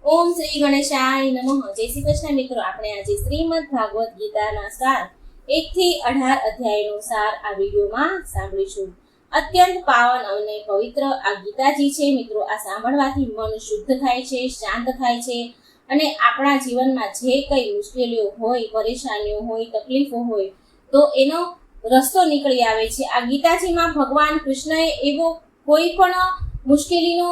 ઓમ શ્રી ગણેશાય નમઃ। જય શ્રી કૃષ્ણ મિત્રો, આપણે આજે શ્રીમદ ભાગવત ગીતાના સાર 1 થી 18 અધ્યાયનો સાર આ વિડીયોમાં સાંભળીશું। અત્યંત પાવન અને પવિત્ર આ ગીતાજી છે મિત્રો। આ સાંભળવાથી મન શુદ્ધ થાય છે, શાંત થાય છે અને આપણા જીવનમાં જે કંઈ મુશ્કેલીઓ હોય, પરેશાનીઓ હોય, તકલીફો હોય તો એનો રસ્તો નીકળી આવે છે। આ ગીતાજીમાં ભગવાન કૃષ્ણએ એવો કોઈ પણ મુશ્કેલીનો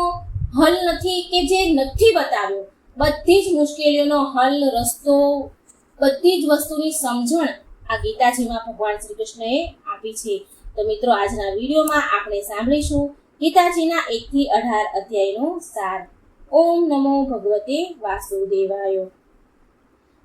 હલ નથી કે જે નથી બતાવ્યો। બધી જ મુશ્કેલીઓનો હલ, રસ્તો, બધી જ વસ્તુની સમજણ આ ગીતાજીમાં ભગવાન શ્રી કૃષ્ણએ આપી છે। તો મિત્રો, આજના વિડીયોમાં આપણે સાંભળીશું ગીતાજીના 1 થી 18 અધ્યાયનો સાર। ઓમ નમો ભગવતે વાસુદેવાય।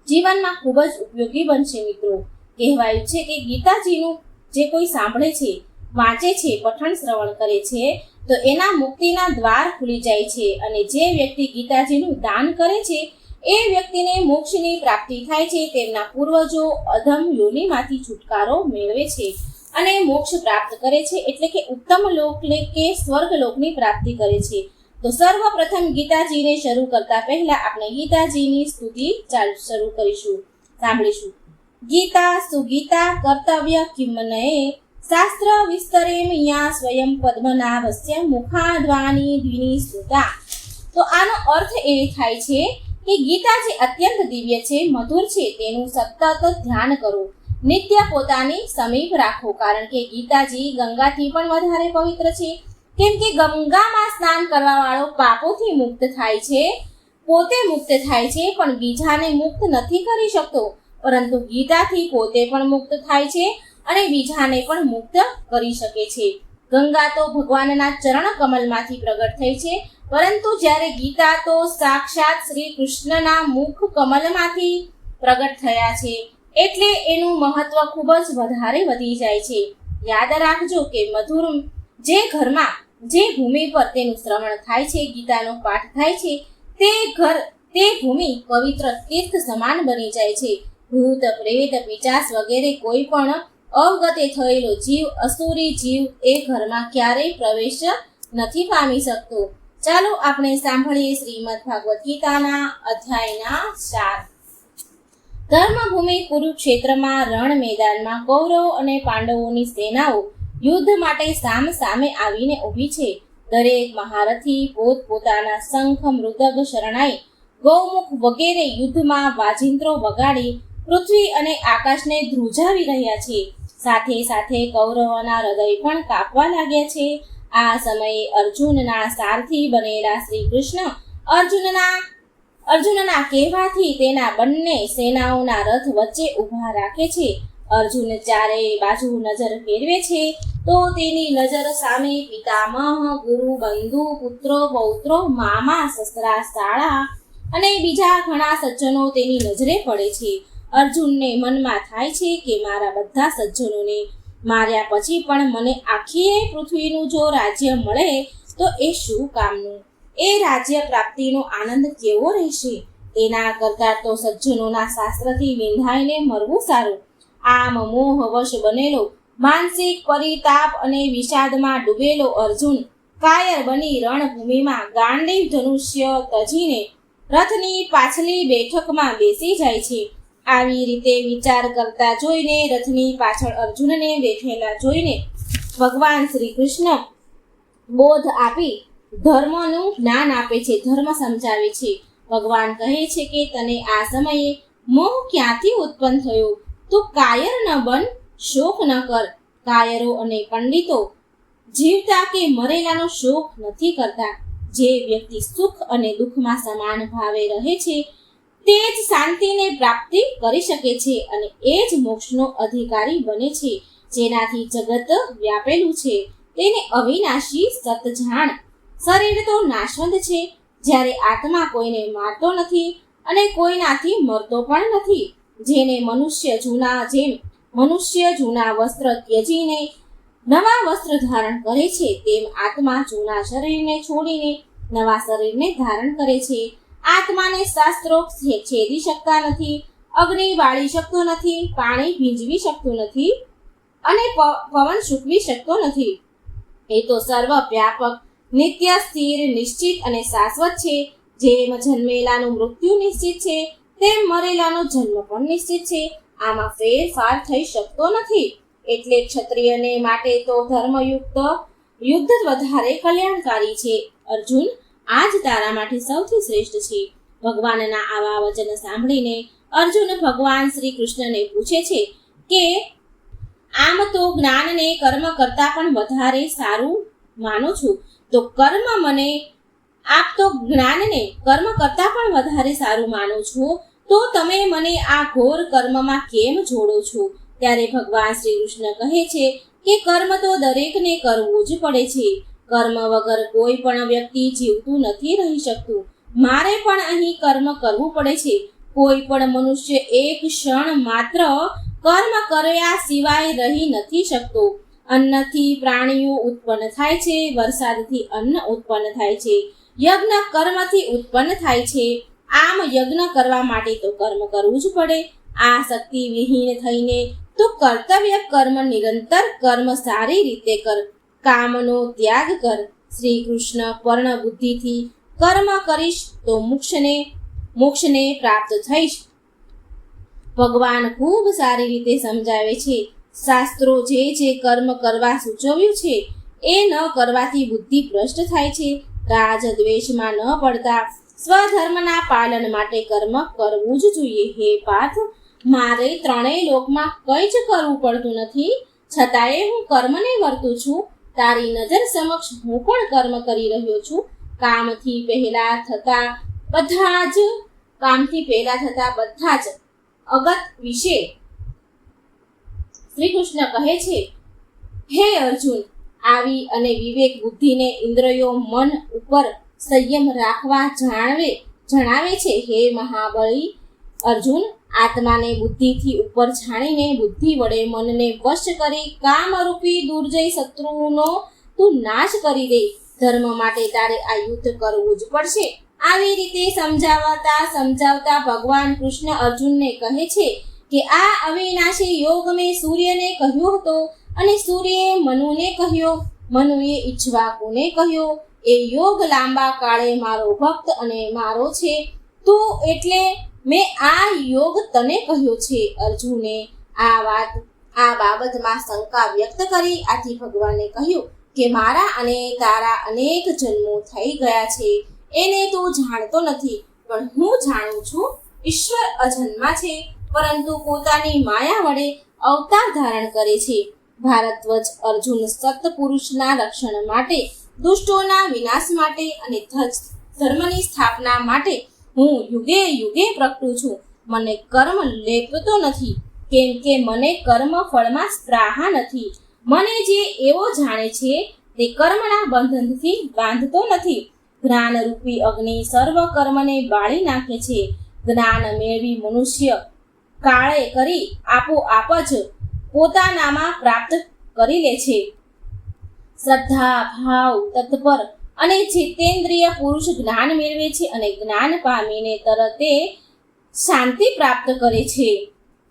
જીવનમાં ખૂબ જ ઉપયોગી બનશે મિત્રો। કહેવાયું છે કે ગીતાજીનું જે કોઈ સાંભળે છે, વાંચે છે, પઠન શ્રવણ કરે છે તો એના મુક્તિના દ્વાર ખુલી જાય છે અને જે વ્યક્તિ ગીતાજીનું દાન કરે છે એ વ્યક્તિને મોક્ષની પ્રાપ્તિ થાય છે। તેમના પૂર્વજો અધમ યોનિમાંથી છુટકારો મેળવે છે અને મોક્ષ પ્રાપ્ત કરે છે, એટલે કે ઉત્તમ લોક કે સ્વર્ગલોકની પ્રાપ્તિ કરે છે। તો સર્વપ્રથમ ગીતાજીને શરૂ કરતા પહેલા આપણે ગીતાજીની સ્તુતિ શરૂ કરીશું, સાંભળીશું। ગીતા સુગીતા કર્તવ્ય કિમનએ શાસ્ત્ર વિસ્તરેમ યા સ્વયં પદ્મનાભસ્ય મુખાદ્વાની દ્વિની સ્તુતા। તો આનો અર્થ એ થાય છે કે ગીતાજી અત્યંત દિવ્ય છે, મધુર છે, તેનું સતત ધ્યાન કરો, નિત્ય પોતાની સમીપ રાખો, કારણ કે ગીતાજી ગંગાથી પણ વધારે પવિત્ર છે। કેમ કે ગંગામાં સ્નાન કરવા વાળો પાપોથી મુક્ત થાય છે, પોતે મુક્ત થાય છે પણ બીજાને મુક્ત નથી કરી શકતો, પરંતુ ગીતાથી પોતે પણ મુક્ત થાય છે અને બીજાને પણ મુક્ત કરી શકે છે। ગંગા તો ભગવાનના ચરણ કમલમાંથી પ્રગટ થઈ છે, પરંતુ જ્યારે ગીતા તો સાક્ષાત શ્રી કૃષ્ણના મુખ કમલમાંથી પ્રગટ થયા છે, એટલે એનું મહત્વ ખૂબ જ વધારે વધી જાય છે। યાદ રાખજો કે મધુર જે ઘરમાં, જે ભૂમિ પર તેનું શ્રવણ થાય છે, ગીતાનો પાઠ થાય છે, તે ઘર, તે ભૂમિ પવિત્ર તીર્થ સમાન બની જાય છે। ભૂત, પ્રેત, પિશાચ વગેરે કોઈ પણ અવગતે થયેલો જીવ, અસુરી જીવ એ ઘરમાં ક્યારેય પ્રવેશ નથી પામી શકતો। ચાલો આપણે સાંભળીએ શ્રીમદ ભાગવત ગીતાના અધ્યાયના સાર। ધર્મભૂમિ કુરુક્ષેત્રમાં રણ મેદાનમાં કૌરવ અને પાંડવોની સેનાઓ યુદ્ધ માટે સામ સામે આવીને ઊભી છે। દરેક મહારથી પોતપોતાના શંખ, મૃદંગ, શરણાઈ, ગૌમુખ વગેરે યુદ્ધમાં વાજિંત્રો વગાડી પૃથ્વી અને આકાશને ધ્રુજાવી રહ્યા છે। સાથે સાથે કૌરવોના હૃદય પણ કાપવા લાગ્યા છે। આ સમયે અર્જુનના સારથી બનેલા શ્રી કૃષ્ણ અર્જુનના કહેવાથી તેના બંને સેનાઓના રથ વચ્ચે ઊભા રાખે છે। અર્જુન ચારેય બાજુ નજર ફેરવે છે તો તેની નજર સામે પિતામહ, ગુરુ, બંધુ, પુત્રો, પૌત્રો, મામા, સસરા, શાળા અને બીજા ઘણા સજ્જનો તેની નજરે પડે છે। અર્જુનને મનમાં થાય છે કે મારા બધા સજ્જનોને માર્યા પછી પણ મને આખીએ પૃથ્વીનું જો રાજ્ય મળે તો એ શું કામનું? એ રાજ્ય પ્રાપ્તિનો આનંદ કેવો રહેશે? તેના કરતાં તો સજ્જનોના શાસ્ત્રથી વિંધાઈને મરવું સારું। આમ મોહવશ બનેલો, માનસિક પરિતાપ અને વિષાદમાં ડૂબેલો અર્જુન કાયર બની રણભૂમિમાં ગાંડીવ ધનુષ્ય તજીને રથની પાછલી બેઠકમાં બેસી જાય છે। આવી રીતે વિચાર કરતા જોઈને, રથની પાછળ અર્જુનને બેઠેલા જોઈને ભગવાન શ્રી કૃષ્ણ બોધ આપી ધર્મનું જ્ઞાન આપે છે, ધર્મ સમજાવે છે। ભગવાન કહે છે કે તને આ સમયે મોહ ક્યાંથી ઉત્પન્ન થયો? તું કાયર ન બન, શોક ન કર। કાયરો અને પંડિતો જીવતા કે મરેલાનો શોક નથી કરતા। જે વ્યક્તિ સુખ અને દુઃખમાં સમાન ભાવે રહે છે તે જ શાંતિને પ્રાપ્તિ કરી શકે છે અને એ જ મોક્ષનો અધિકારી બને છે। જેનાથી જગત વ્યાપેલું છે તેને અવિનાશી સત જાણ। શરીર તો નાશવંત છે, જ્યારે આત્મા કોઈને મારતો નથી અને કોઈનાથી મરતો પણ નથી। જેમ મનુષ્ય જૂના વસ્ત્ર ત્યજીને નવા વસ્ત્ર ધારણ કરે છે, તેમ આત્મા જૂના શરીરને છોડીને નવા શરીરને ધારણ કરે છે। આત્માને શાસ્ત્રો છેદી શકતા નથી, અગ્નિ બાળી શકતો નથી, પાણી ભીંજવી શકતું નથી અને પવન સૂકવી શકતો નથી। એ તો સર્વ વ્યાપક, નિત્ય, સ્થિર, નિશ્ચિત અને શાશ્વત છે। જેમ જન્મેલાનું મૃત્યુ નિશ્ચિત છે તેમ મરેલાનો જન્મ પણ નિશ્ચિત છે. આમાં ફેરફાર થઈ શકતો નથી. એટલે ક્ષત્રિયને માટે તો ધર્મયુક્ત યુદ્ધ વધારે કલ્યાણકારી છે. અર્જુન, આ જ તારા માટે સૌથી શ્રેષ્ઠ છે. ભગવાનના આવા વચન સાંભળીને અર્જુન ભગવાન શ્રી કૃષ્ણને પૂછે છે કે આમ તો જ્ઞાનને કર્મ કરતા પણ વધારે સારું માનું છું, તો કર્મ મને આપ તો જ્ઞાનને કર્મ કરતા પણ વધારે સારું માનો છો, તો તમે મને આ ઘોર કર્મમાં કેમ જોડો છો? ત્યારે ભગવાન શ્રી કૃષ્ણ કહે છે કે કર્મ તો દરેકને કરવું જ પડે છે. કર્મ વગર કોઈ પણ વ્યક્તિ જીવતું નથી રહી શકતું. મારે પણ અહીં કર્મ કરવું પડે છે. કોઈ પણ મનુષ્ય એક ક્ષણ માત્ર કર્મ કર્યા સિવાય રહી નથી શકતો. અન્નથી પ્રાણીઓ ઉત્પન્ન થાય છે, વરસાદથી અન્ન ઉત્પન્ન થાય છે, યજ્ઞ કર્મથી ઉત્પન્ન થાય છે. આમ યજ્ઞ કરવા માટે તો કર્મ કરવું જ પડે. આ શક્તિ વિહીન થઈને તો કર્તવ્ય કર્મ નિરંતર કર્મ સારી રીતે કર. કામનો ત્યાગ કર. શ્રી કૃષ્ણ પૂર્ણ બુદ્ધિથી કર્મ કરીશ તો મોક્ષને પ્રાપ્ત થઈશ. ભગવાન ખૂબ સારી રીતે સમજાવે છે. શાસ્ત્રો જે કર્મ કરવા સૂચવ્યું છે એ ન કરવાથી બુદ્ધિ ભ્રષ્ટ થાય છે. રાજ દ્વેષમાં ન પડતા સ્વધર્મના પાલન માટે કર્મ કરવું જ જોઈએ. હે પાર્થ, મારે ત્રણેય લોકમાં કંઈ જ કરવું પડતું નથી, છતાંય હું કર્મને વર્તું છું. તારી નજર સમક્ષ હું પણ કર્મ કરી રહ્યો છું. કામથી પહેલા થતા બધા જ અગત વિશે શ્રી કૃષ્ણ કહે છે. હે અર્જુન, આવી અને વિવેક બુદ્ધિને ઇન્દ્રિયો મન ઉપર સંયમ રાખવા જણાવે છે. હે મહાબળી અર્જુન, આત્માને બુદ્ધિથી ઉપર જાણીને બુદ્ધિ વડે મનને વશ કરી કામરૂપી દુર્જય શત્રુનો તું નાશ કરી દે. ધર્મ માટે તારે આ યુદ્ધ કરવું જ પડશે. આવી રીતે સમજાવતા ભગવાન કૃષ્ણ અર્જુનને કહે છે કે આ અવિનાશી યોગ મેં સૂર્યને કહ્યો હતો અને સૂર્યએ મનુને કહ્યો, મનુએ ઈક્ષ્વાકુને કહ્યો. એ યોગ લાંબા કાળે મારો ભક્ત અને મારો છે, તો એટલે મેં આ યોગ તને કહ્યો છે. અર્જુને આ બાબતમાં શંકા વ્યક્ત કરી. આથી ભગવાને કહ્યું કે મારા અને તારા અનેક જન્મો થઈ ગયા છે, એને તું જાણતો નથી, પણ હું જાણું છું. ઈશ્વર અજન્મા છે, પરંતુ પોતાની માયા વડે અવતાર ધારણ કરે છે. ભારતવજ અર્જુન સત્પુરુષના રક્ષણ માટે, દુષ્ટોના વિનાશ માટે અને ધર્મની સ્થાપના માટે હું યુગે યુગે પ્રગટું છું. મને કર્મ લેપતો નથી, કેમ કે મને કર્મ ફળમાં સ્પ્રાહા નથી. મને જે એવો જાણે છે તે કર્મના બંધનથી બાંધતો નથી. જ્ઞાનરૂપી અગ્નિ સર્વ કર્મને બાળી નાખે છે. જ્ઞાન મેળવી મનુષ્ય કાળે કરી આપોઆપ જ પોતાનામાં પ્રાપ્ત કરી લે છે. શ્રદ્ધા, ભાવ, તત્પર અને જીતેન્દ્રિય પુરુષ જ્ઞાન મેળવે છે અને જ્ઞાન પામીને તરતે શાંતિ પ્રાપ્ત કરે છે.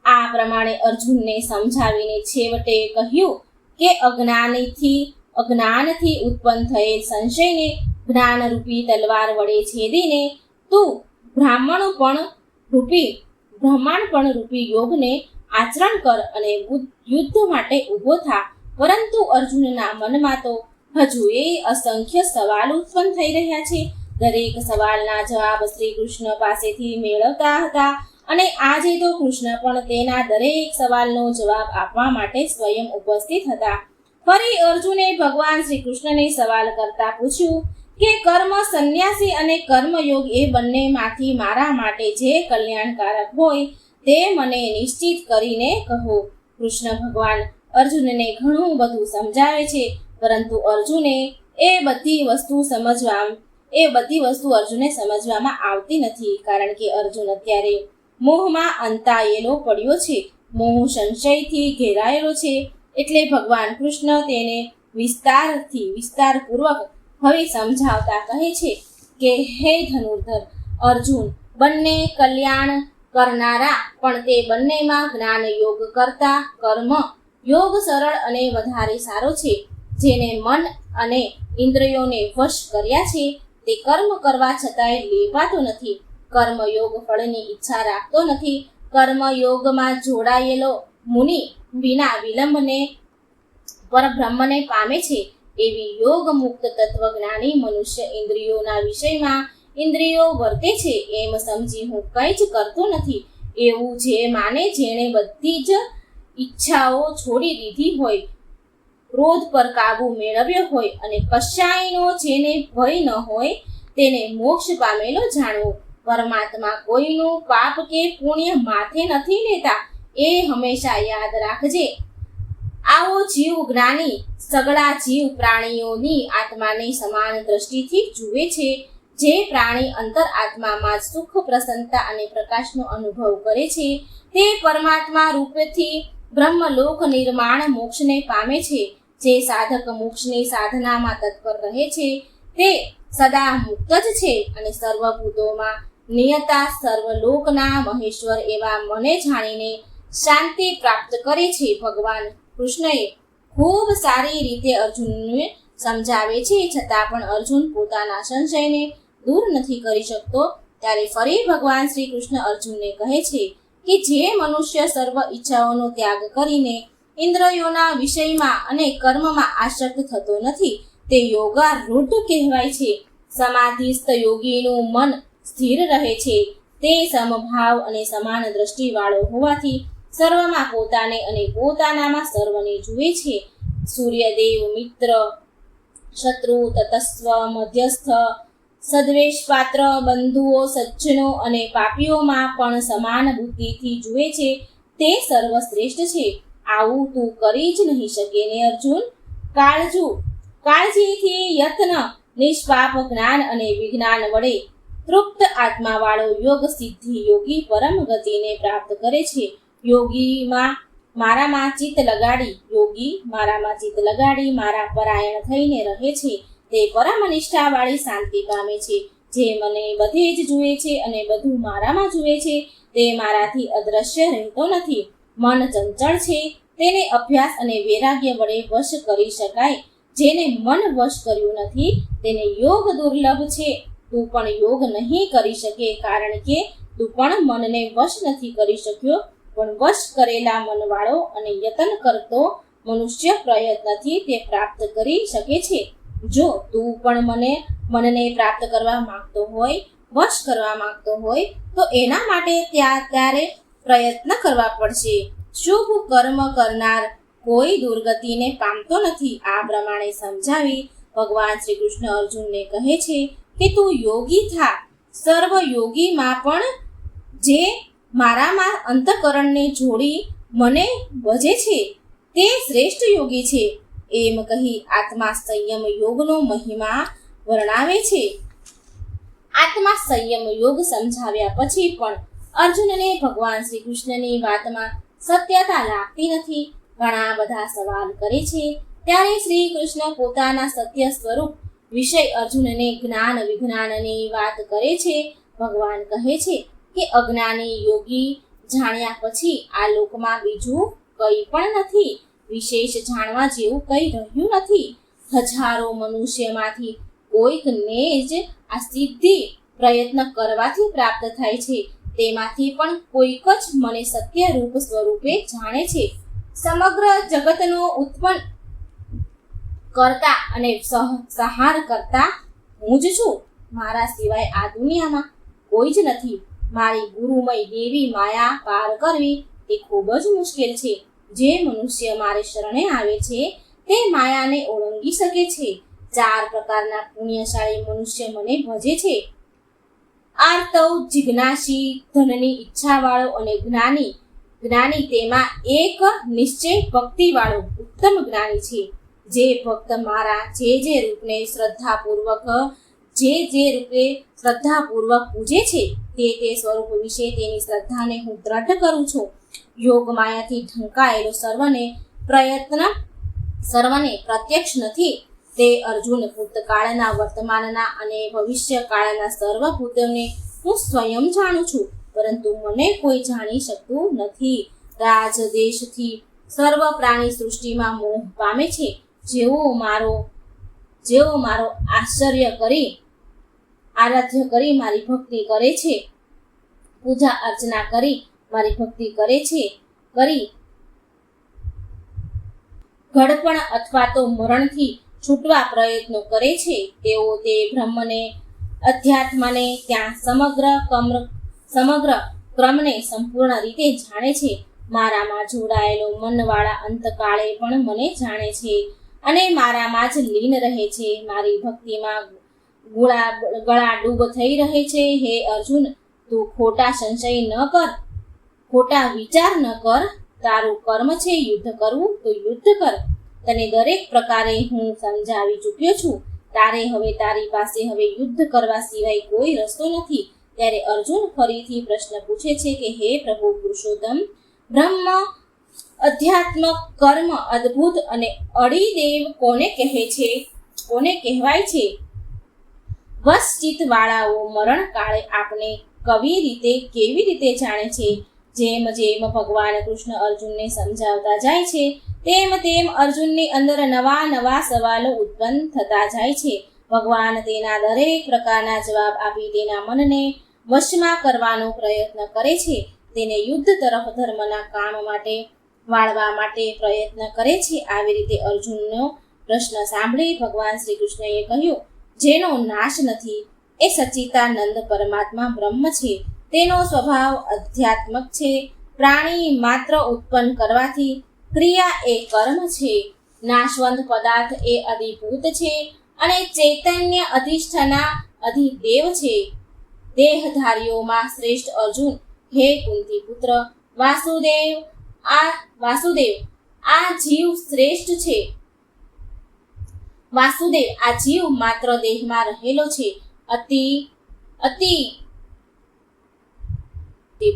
આ પ્રમાણે અર્જુનને સમજાવીને છેવટે કહ્યું કે અજ્ઞાનથી ઉત્પન્ન થયેલ સંશયને જ્ઞાનરૂપી તલવાર વડે છેદીને તું બ્રાહ્મણપણ રૂપી યોગને આચરણ કર અને યુદ્ધ માટે ઊભો થા. પરંતુ અર્જુનના મનમાં તો હજુ અસંખ્ય સવાલ ઉત્પન્ન થઈ રહ્યા છે. દરેક સવાલના જવાબ શ્રી કૃષ્ણ પાસેથી મેળવતા હતા અને આજે તો કૃષ્ણ પણ તેના દરેક સવાલનો જવાબ આપવા માટે સ્વયં ઉપસ્થિત હતા. ફરી અર્જુને ભગવાન શ્રી કૃષ્ણને સવાલ કરતા પૂછ્યું કે કર્મ સંન્યાસી અને કર્મયોગ એ બંનેમાંથી મારા માટે જે કલ્યાણકારક હોય તે મને નિશ્ચિત કરીને કહો. કૃષ્ણ ભગવાન અર્જુનને ઘણું બધું સમજાવે છે, પરંતુ અર્જુને એ બધી વસ્તુ અર્જુને સમજવામાં આવતી નથી, કારણ કે અર્જુન અત્યારે મોહમાં અંતાયેલો પડ્યો છે. મોહ સંશયથી ઘેરાયેલો છે. એટલે ભગવાન કૃષ્ણ તેને વિસ્તારપૂર્વક હવે સમજાવતા કહે છે કે હે ધનુર્ધર અર્જુન, બંને કલ્યાણ કરનારા, પણ તે બંનેમાં જ્ઞાન યોગ કરતા કર્મ યોગ સરળ અને વધારે સારો છે. જેને મન અને ઇન્દ્રિયોને વશ કર્યા છે તે કર્મ કરવા છતાંય લેવાતો નથી. કર્મયોગ ફળની ઈચ્છા રાખતો નથી. કર્મયોગમાં જોડાયેલો મુનિ વિના વિલંબને પરબ્રહ્મને પામે છે. એવી યોગ મુક્ત તત્વજ્ઞાની મનુષ્ય ઇન્દ્રિયોના વિષયમાં ઇન્દ્રિયો વર્તે છે એમ સમજી હું કંઈ જ કરતો નથી એવું જે માને, જેણે બધી જ ઈચ્છાઓ છોડી દીધી હોય, ક્રોધ પર કાબુ મેળવ્યો હોય અને કશાયનો જેને ભય ન હોય, તેને મોક્ષ પામેલો જાણવો. પરમાત્મા કોઈનું પાપ કે પુણ્ય માથે નથી લેતા, એ હંમેશા યાદ રાખજે. આવો જીવ જ્ઞાની સગળા જીવ પ્રાણીઓની આત્માને સમાન દ્રષ્ટિથી જુએ છે. જે પ્રાણી અંતર આત્મામાં સુખ, પ્રસન્નતા અને પ્રકાશનો અનુભવ કરે છે, તે પરમાત્મા રૂપથી બ્રહ્મલોક નિર્માણ મોક્ષને પામે છે. જે સાધક મોક્ષની સાધનામાં તત્પર રહે છે, તે સદા મુક્ત જ છે અને સર્વભૂતોમાં નિયતા સર્વલોકના મહેશ્વર એવા મને જાણીને શાંતિ પ્રાપ્ત કરે છે. ભગવાન કૃષ્ણએ ખૂબ સારી રીતે અર્જુનને સમજાવે છે, છતાં પણ અર્જુન પોતાના સંશયને દૂર નથી કરી શકતો. ત્યારે ફરી ભગવાન શ્રી કૃષ્ણ અર્જુનને કહે છે કે જે મનુષ્ય સર્વ ઈચ્છાઓનો ત્યાગ કરીને ઇન્દ્રિયોના વિષયમાં અને કર્મમાં આસક્ત થતો નથી, તે યોગારૂઢ કહેવાય છે. સમાધિસ્થ યોગીનું મન સ્થિર રહે છે. તે સમભાવ અને સમાન દ્રષ્ટિવાળો હોવાથી સર્વમાં પોતાને અને પોતાનામાં સર્વને જુએ છે. સૂર્યદેવ, મિત્ર, શત્રુ, તટસ્થ, મધ્યસ્થ, સદ્વેષ પાત્ર, બંધુઓ, સજ્જનો અને પાપીઓમાં પણ સમાન બુદ્ધિથી જુએ છે. તે સર્વશ્રેષ્ઠ છે. આવું તું કરી જ નહીં શકે ને અર્જુન. કાળજીથી યત્ન, નિષ્પાપ જ્ઞાન અને વિજ્ઞાન વડે તૃપ્ત આત્માવાળો યોગ સિદ્ધિ યોગી પરમ ગતિને પ્રાપ્ત કરે છે. યોગી મારામાં ચિત્ત લગાડી મારા પરાયણ થઈને રહે છે. તે પરમ નિષ્ઠાવાળી શાંતિ પામે છે. જે મને બધે જ જુએ છે અને બધું મારામાં જુએ છે, તે મારાથી અદ્રશ્ય રહેતો નથી. મન ચંચળ છે, તેને અભ્યાસ અને વૈરાગ્ય વડે વશ કરી શકાય. જેને મન વશ કર્યું નથી, તેને યોગ દુર્લભ છે. તું પણ યોગ નહીં કરી શકે, કારણ કે તું પણ મનને વશ નથી કરી શક્યો. પણ વશ કરેલા મનવાળો અને યત્ન કરતો મનુષ્ય પ્રયત્નથી તે પ્રાપ્ત કરી શકે છે. જો તું પણ મનને પ્રાપ્ત કરવા માંગતો હોય, વશ કરવા માંગતો હોય, તો એના માટે ત્યારે પ્રયત્ન કરવા પડશે. શુભ કર્મ કરનાર કોઈ દુર્ગતિને પામતો નથી. આ પ્રમાણે સમજાવી ભગવાન શ્રી કૃષ્ણ અર્જુનને કહે છે કે તું યોગી થા. સર્વ યોગીમાં પણ જે મારામાં અંતઃકરણને જોડી મને ભજે છે, તે શ્રેષ્ઠ યોગી છે. એમ કહી આત્મા સંયમ યોગનો મહિમા વર્ણવે છે. આત્મા સંયમ યોગ સમજાવ્યા પછી પણ અર્જુનને ભગવાન શ્રી કૃષ્ણની વાતમાં સત્યતા લાગતી નથી. ઘણા બધા સવાલ કરે છે. ત્યારે શ્રી કૃષ્ણ પોતાના સત્ય સ્વરૂપ વિષય અર્જુનને જ્ઞાન વિજ્ઞાનની વાત કરે છે. ભગવાન કહે છે કે અજ્ઞાની યોગી જાણ્યા પછી આ લોકમાં બીજું કંઈ પણ નથી. વિશેષ જાણવા જેવું કંઈ રહ્યું નથી. હજારો મનુષ્યમાંથી કોઈકને જ આ સિદ્ધિ પ્રયત્ન કરવાથી પ્રાપ્ત થાય છે. તેમાંથી પણ કોઈક જ મને સત્ય રૂપ સ્વરૂપે જાણે છે. સમગ્ર જગતનો ઉત્પન્ન કરતા અને સંહાર કરતા હું જ છું. મારા સિવાય આ દુનિયામાં કોઈ જ નથી. મારી ગુરુમય દેવી માયા પાર કરવી તે ખૂબ જ મુશ્કેલ છે. જે મનુષ્ય મારે શરણે આવે છે, તે માયાને ઓળંગી શકે છે. 4 પ્રકારના પુણ્યશાળી મનુષ્ય મને ભજે છે. આર્તવ, જિજ્ઞાસી, ધનની ઈચ્છાવાળો અને જ્ઞાની તેમાં એક નિશ્ચય ભક્તિવાળો ઉત્તમ જ્ઞાની છે. જે ભક્ત મારા જે રૂપને શ્રદ્ધાપૂર્વક પૂજે છે, તે સ્વરૂપ વિશે તેની શ્રદ્ધાને હું દ્રઢ કરું છું. યોગ માયાથી ઢંકાયેલો સર્વને પ્રત્યક્ષ નથી. તે અર્જુન ભૂતકાળના, વર્તમાનના અને ભવિષ્યકાળના સર્વભૂતોને હું સ્વયં જાણું છું, પરંતુ મને કોઈ જાણી શકતું નથી. રાજદેશથી સર્વ પ્રાણી સૃષ્ટિમાં મોહ પામે છે. જેઓ મારો આશ્ચર્ય કરી આરાધ્ય કરી મારી ભક્તિ કરે છે, પૂજા અર્ચના કરી મારી ભક્તિ કરે છે, કરી ઘડપણ અથવા તો મરણથી છૂટવા પ્રયત્નો કરે છે, તેઓ તે બ્રહ્મને અધ્યાત્મને ત્યાં સમગ્ર ક્રમને સંપૂર્ણ રીતે જાણે છે. મારામાં જોડાયેલો મનવાળા અંતકાળે પણ મને જાણે છે અને મારામાં જ લીન રહે છે. મારી ભક્તિમાં ગળાડૂબ થઈ રહે છે. હે અર્જુન, તું ખોટા સંશય ન કર, ખોટા વિચાર ન કર. તારું કર્મ છે યુદ્ધ કરવું તો યુદ્ધ કર. તને દરેક પ્રકારે હું સમજાવી ચૂક્યો છું. તારે હવે તારી પાસે હવે યુદ્ધ કરવા સિવાય કોઈ રસ્તો નથી. ત્યારે અર્જુન ફરીથી પ્રશ્ન પૂછે છે કે હે પ્રભુ પુરુષોત્તમ, બ્રહ્મ, અધ્યાત્મ, કર્મ, અદ્ભુત અને અડિદેવ કોને કહે છે, કોને કહેવાય છે? વશચિત વાળાઓ મરણ કાળે આપણે કેવી રીતે જાણે છે? જેમ જેમ ભગવાન કૃષ્ણ અર્જુનને સમજાવતા જાય છે તેમ તેમ અર્જુનની અંદર નવા નવા સવાલો ઉત્પન્ન થતા જાય છે. ભગવાન તેના દરેક પ્રકારના જવાબ આપી તેના મનને વશમાં કરવાનો પ્રયત્ન કરે છે. તેને યુદ્ધ તરફ ધર્મના કામ માટે વાળવા માટે પ્રયત્ન કરે છે. આવી રીતે અર્જુનનો પ્રશ્ન સાંભળી ભગવાન શ્રી કૃષ્ણએ કહ્યું, જેનો નાશ નથી એ સચ્ચિદાનંદ પરમાત્મા બ્રહ્મ છે. તેનો સ્વભાવ અધ્યાત્મક છે. પ્રાણી માત્ર ઉત્પન્ન કરવાથી ક્રિયા એ કર્મ છે. નાશવંત પદાર્થ એ અધિભૂત છે અને ચૈતન્ય અધિષ્ઠાના અધિદેવ છે. દેહધારીઓમાં શ્રેષ્ઠ અર્જુન, હે કુંતી પુત્ર વાસુદેવ, આ જીવ શ્રેષ્ઠ છે. વાસુદેવ, આ જીવ માત્ર દેહમાં રહેલો છે.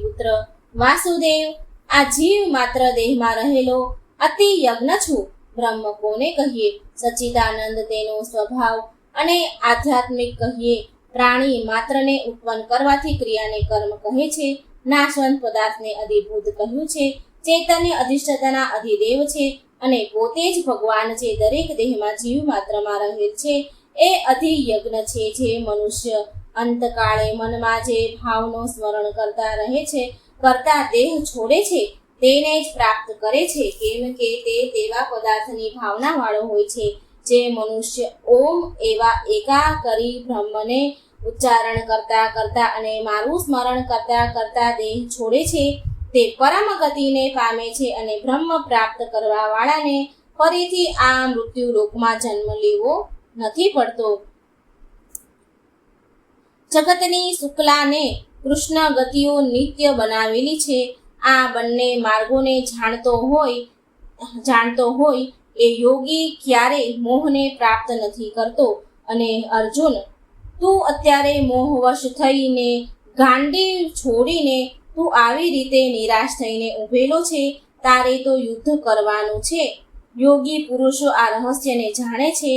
પુત્ર વાસુદેવ, આ જીવ માત્ર દેહમાં રહેલો અતિ યજ્ઞ છું. બ્રહ્મ કોને કહીએ? સચ્ચિદાનંદ તેનો સ્વભાવ અને આધ્યાત્મિક કહીએ. પ્રાણી માત્રને ઉત્પન્ન કરવાથી ક્રિયાને કર્મ કહે છે. નાશવંત પદાર્થને અધિભૂત કહ્યું છે. ચૈતન્ય અધિષ્ઠાતાના અધિદેવ છે અને પોતે જ ભગવાન છે. દરેક દેહમાં જીવ માત્રમાં રહેલ છે એ અધિયજ્ઞ છે. જે મનુષ્ય અંતકાળે મનમાં જે ભાવનો સ્મરણ કરતા રહે છે, કરતા દેહ છોડે છે, તેને જ પ્રાપ્ત કરે છે. કેમ કે તે તેવા પદાર્થની ભાવના વાળો હોય છે. જે મનુષ્ય ઓમ એવા એકાકારી બ્રહ્મને ઉચ્ચારણ કરતા કરતા અને મારું સ્મરણ કરતા કરતા દેહ છોડે છે, તે પરમ ગતિને પામે છે અને બ્રહ્મ પ્રાપ્ત કરવા વાળાને ફરીથી આ મૃત્યુ લોકમાં જન્મ લેવો નથી પડતો. જગતની શુક્લાને કૃષ્ણ ગતિઓ નિત્ય બનાવેલી છે. આ બંને માર્ગોને જાણતો હોય એ યોગી ક્યારેય મોહને પ્રાપ્ત નથી કરતો. અને અર્જુન, તું અત્યારે મોહવશ થઈને ગાંડી છોડીને તું આવી રીતે નિરાશ થઈને ઊભેલો છે. તારે તો યુદ્ધ કરવાનું છે. યોગી પુરુષો આ રહસ્યને જાણે છે.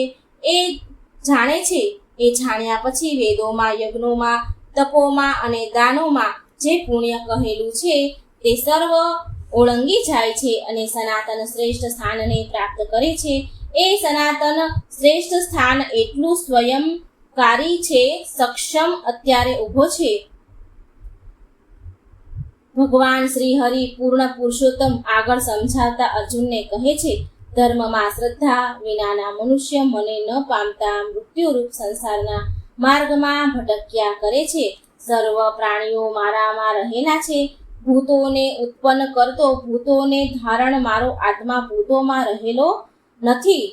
એ જાણ્યા પછી વેદોમાં, યજ્ઞોમાં, તપોમાં અને દાનોમાં જે પુણ્ય કહેલું છે તે સર્વ ઓળંગી જાય છે અને સનાતન શ્રેષ્ઠ સ્થાનને પ્રાપ્ત કરે છે. એ સનાતન શ્રેષ્ઠ સ્થાન એટલું સ્વયંકારી છે, સક્ષમ અત્યારે ઊભો છે. ભગવાન શ્રી હરિ પૂર્ણ પુરુષોત્તમ આગળ સમજાવતા અર્જુનને કહે છે, ધર્મમાં શ્રદ્ધા વિનાના મનુષ્ય મને ન પામતા મૃત્યુરૂપ સંસારના માર્ગમાં ભટક્યા કરે છે. સર્વ પ્રાણીઓ મારામાં રહેલા છે. ભૂતોને ઉત્પન્ન કરતો, ભૂતોને ધારણ મારો આત્મા ભૂતોમાં રહેલો નથી.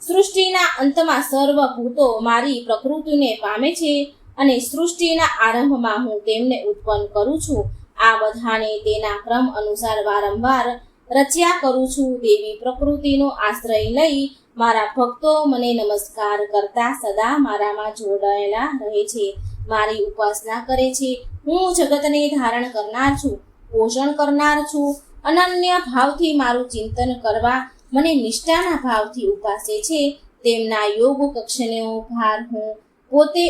સૃષ્ટિના અંતમાં સર્વ ભૂતો મારી પ્રકૃતિને પામે છે અને સૃષ્ટિના આરંભમાં હું તેમને ઉત્પન્ન કરું છું. આ બધાને તેના ક્રમ અનુસાર વારંવાર રચ્યા કરું છું. દેવી પ્રકૃતિનો આશ્રય લઈ મારા ભક્તો મને નમસ્કાર કરતા સદા મારામાં જોડાયેલા રહે છે, મારી ઉપાસના કરે છે. હું જગતને ધારણ કરનાર છું, પોષણ કરનાર છું. અનન્ય ભાવથી મારું ચિંતન કરવા મને નિષ્ઠાના ભાવથી ઉપાસે છે. તેમના યોગ કક્ષનો ભાર હું પોતે જ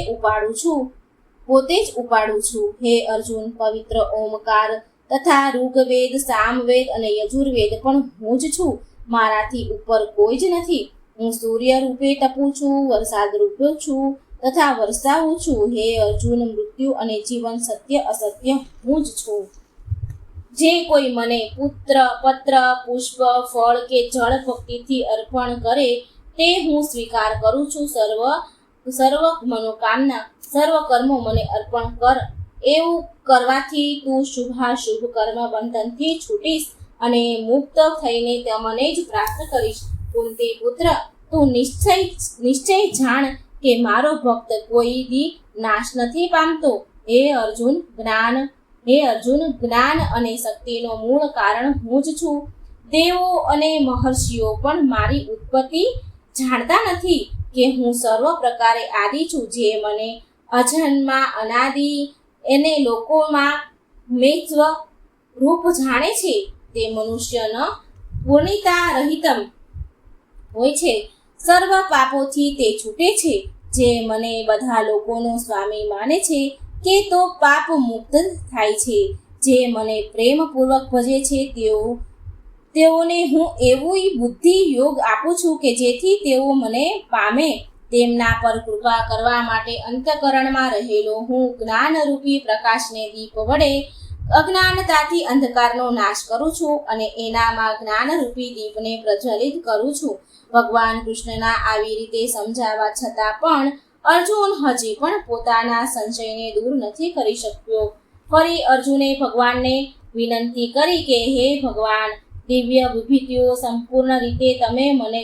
ઉપાડું છું. હે અર્જુન, પવિત્ર ઓમકાર તથા ઋગ્વેદ, સામવેદ અને યજુર્વેદ પણ હું જ છું. મારાથી ઉપર કોઈ જ નથી. હું સૂર્ય રૂપે તપું છું, વરસાદ રૂપે છું, તથા વરસાવું છું. હે અર્જુન, મૃત્યુ અને જીવન, સત્ય અસત્ય હું જ છું. જે કોઈ મને પુત્ર, પત્ર, પુષ્પ, ફળ કે જળ ભક્તિથી અર્પણ કરે તે હું સ્વીકાર કરું છું. સર્વ મનોકામના, સર્વ કર્મો મને અર્પણ કર. એવું કરવાથી તું શુભાશુભ કર્મ બંધનથી છૂટીશ અને મુક્ત થઈને મને જ પ્રાપ્ત કરીશ. કુંતી પુત્ર, તું નિશ્ચય જાણ કે મારો ભક્ત કોઈ દી નાશ નથી પામતો. હે અર્જુન, જ્ઞાન અને શક્તિનો મૂળ કારણ હું જ છું. દેવો અને મહર્ષિઓ પણ મારી ઉત્પત્તિ જાણતા નથી કે હું સર્વ પ્રકારે આદિ છું. જે મને અજન્મા અનાદિ એને લોકોમાં મેં સ્વ રૂપ જાણે છે તે મનુષ્યનો પૂર્ણિતા રહિતમ હોય છે. સર્વ પાપોથી તે છૂટે છે. જે મને બધા લોકોનો સ્વામી માને છે કે તો પાપ મુક્ત થાય છે. જે મને પ્રેમપૂર્વક ભજે છે તેઓને હું એવું બુદ્ધિ યોગ આપું છું કે જેથી તેઓ મને પામે. તેમના પર કૃપા કરવા માટે અંતઃકરણમાં રહેલો હું જ્ઞાનરૂપી પ્રકાશને દીપ વડે અજ્ઞાનતાથી અંધકારનો નાશ કરું છું અને એનામાં જ્ઞાનરૂપી દીપને પ્રજ્વલિત કરું છું. ભગવાન કૃષ્ણના આવી રીતે સમજાવવા છતાં પણ અર્જુન હજી પણ પોતાના સંશયને દૂર નથી કરી શક્યો. ફરી અર્જુને ભગવાનને વિનંતી કરી કે હે ભગવાન, દિવ્ય વિભૂતિઓ સંપૂર્ણ રીતે તમે મને